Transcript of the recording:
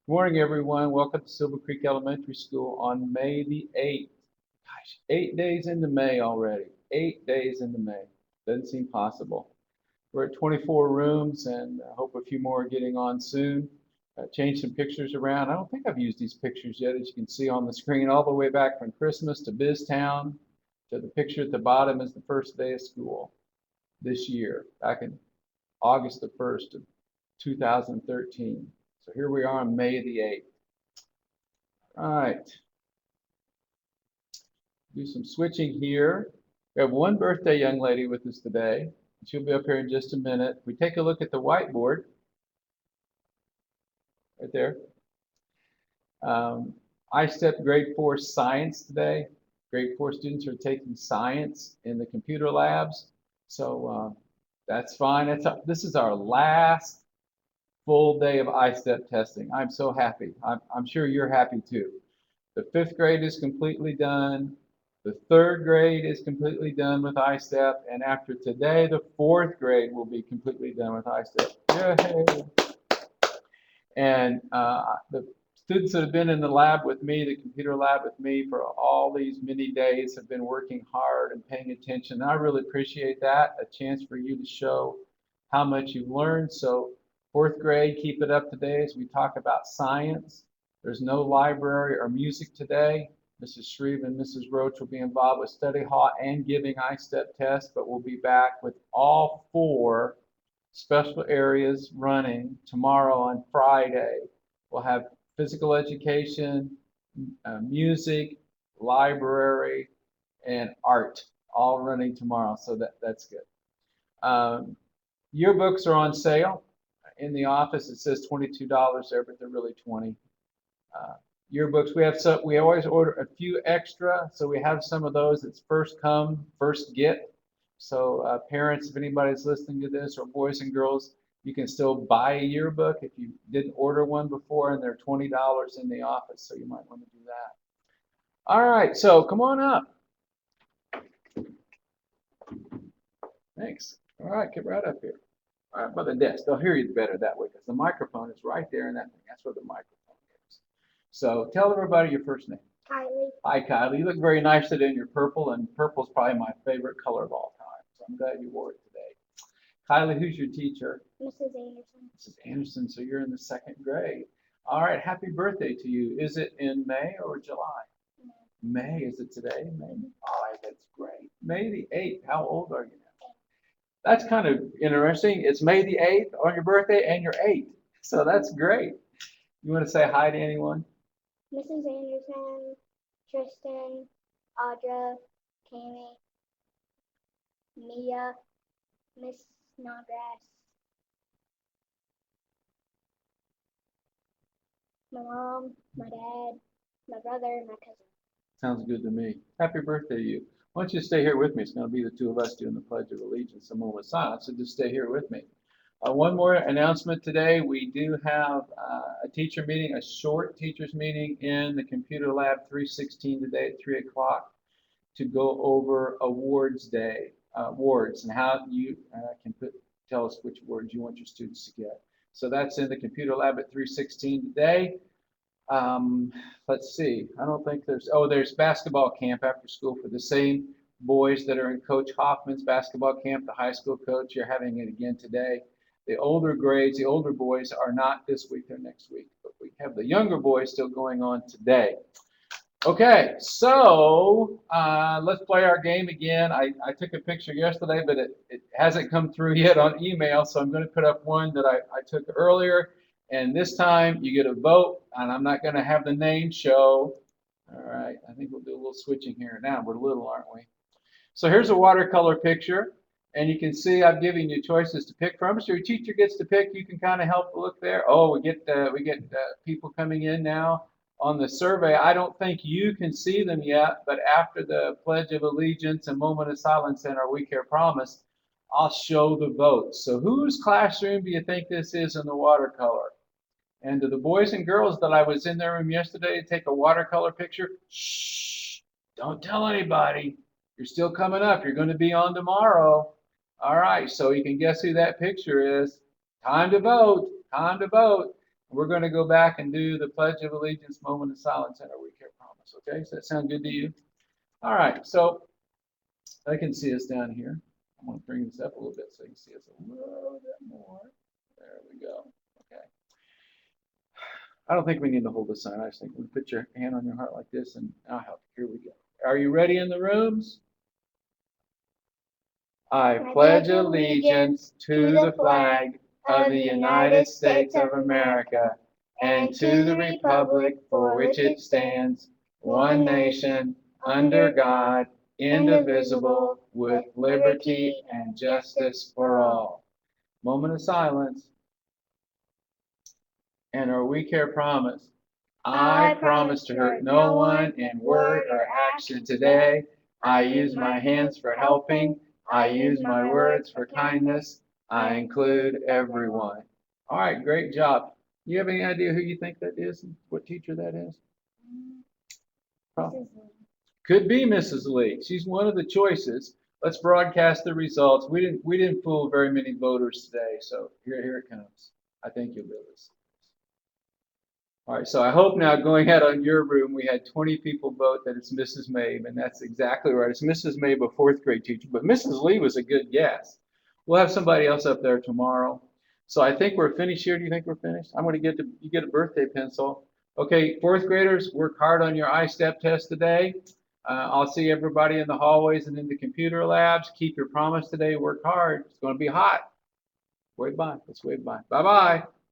Good morning, everyone. Welcome to Silver Creek Elementary School on May the 8th. Gosh, 8 days into May already. 8 days into May. Doesn't seem possible. We're at 24 rooms and I hope a few more are getting on soon. Changed some pictures around. I don't think I've used these pictures yet, as you can see on the screen, all the way back from Christmas to BizTown to the picture at the bottom is the first day of school this year, back in August the 1st of 2013. So here we are on May the 8th. All right. Do some switching here. We have one birthday young lady with us today. She'll be up here in just a minute. If we take a look at the whiteboard, right there. ISTEP Grade 4 Science today. Grade 4 students are taking science in the computer labs. So that's fine. This is our last full day of ISTEP testing. I'm so happy. I'm sure you're happy too. The 5th grade is completely done. The 3rd grade is completely done with ISTEP. And after today, the 4th grade will be completely done with ISTEP. Yay! And the students that have been in the lab with me, the computer lab with me for all these many days have been working hard and paying attention. I really appreciate that, a chance for you to show how much you've learned. So 4th grade, keep it up today as we talk about science. There's no library or music today. Mrs. Shreve and Mrs. Roach will be involved with study hall and giving ISTEP tests, but we'll be back with all 4 special areas running tomorrow on Friday. We'll have physical education, music, library, and art all running tomorrow, so that's good. Yearbooks are on sale. In the office, it says $22 there, but they're really $20. Yearbooks, we always order a few extra, so we have some of those. It's first come, first get. So parents, if anybody's listening to this, or boys and girls, you can still buy a yearbook if you didn't order one before, and they're $20 in the office, so you might want to do that. All right, so come on up. Thanks. All right, get right up here. All right, by the desk. They'll hear you better that way because the microphone is right there in that thing. That's where the microphone is. So tell everybody your first name. Kylie. Hi, Kylie. You look very nice today in your purple, and purple's probably my favorite color of all time. So I'm glad you wore it today. Kylie, who's your teacher? Mrs. Anderson. Mrs. Anderson, so you're in the 2nd grade. All right, happy birthday to you. Is it in May or July? No. May, is it today? May? All right, that's great. May the 8th. How old are you now? That's kind of interesting. It's May the 8th on your birthday and you're 8. So that's great. You want to say hi to anyone? Mrs. Anderson, Tristan, Audra, Kami, Mia, Miss Snodgrass, my mom, my dad, my brother, my cousin. Sounds good to me. Happy birthday to you. Why don't you stay here with me? It's going to be the 2 of us doing the Pledge of Allegiance, a moment of silence, so just stay here with me. One more announcement today. We do have a teacher meeting, a short teachers meeting in the Computer Lab 316 today at 3 o'clock to go over awards day, awards, and how you can tell us which awards you want your students to get. So that's in the Computer Lab at 316 today. Let's see, I don't think there's basketball camp after school for the same boys that are in Coach Hoffman's basketball camp, the high school coach. You're having it again today. The older grades, the older boys are not this week, they're next week, but we have the younger boys still going on today. Okay, so let's play our game again. I took a picture yesterday, but it hasn't come through yet on email, so I'm going to put up one that I took earlier. And this time you get a vote, and I'm not going to have the name show. All right, I think we'll do a little switching here now. We're little, aren't we? So here's a watercolor picture, and you can see I've given you choices to pick from. So your teacher gets to pick. You can kind of help look there. Oh, we get people coming in now on the survey. I don't think you can see them yet, but after the Pledge of Allegiance and moment of silence and our We Care promise, I'll show the votes. So whose classroom do you think this is in the watercolor? And to the boys and girls that I was in their room yesterday to take a watercolor picture, shh, don't tell anybody. You're still coming up. You're going to be on tomorrow. All right, so you can guess who that picture is. Time to vote. Time to vote. We're going to go back and do the Pledge of Allegiance, moment of silence, and our We Care promise. Okay, does that sound good to you? All right, so I can see us down here. I'm going to bring this up a little bit so you can see us a little bit more. There we go. Okay. I don't think we need to hold the sign. I just think we put your hand on your heart like this, and I'll help you. Here we go. Are you ready in the rooms? I pledge allegiance to the flag of the United States of America and to the republic for which it stands, one nation, under God, indivisible, with liberty and justice for all. Moment of silence. And our We Care promise. I promise to hurt no one in word or action today. I use my hands for helping. I use my words for kindness. I include everyone. All right, great job. You have any idea who you think that is? What teacher that is? Probably. Could be Mrs. Lee. She's one of the choices. Let's broadcast the results. We didn't fool very many voters today, so here it comes. I think you'll be able to see. All right, so I hope now going out on your room, we had 20 people vote that it's Mrs. Mabe, and that's exactly right. It's Mrs. Mabe, a fourth grade teacher, but Mrs. Lee was a good guess. We'll have somebody else up there tomorrow. So I think we're finished here. Do you think we're finished? I'm going to you get a birthday pencil. Okay, fourth graders, work hard on your ISTEP test today. I'll see everybody in the hallways and in the computer labs. Keep your promise today. Work hard. It's going to be hot. Wave bye. Let's wave bye. Bye-bye.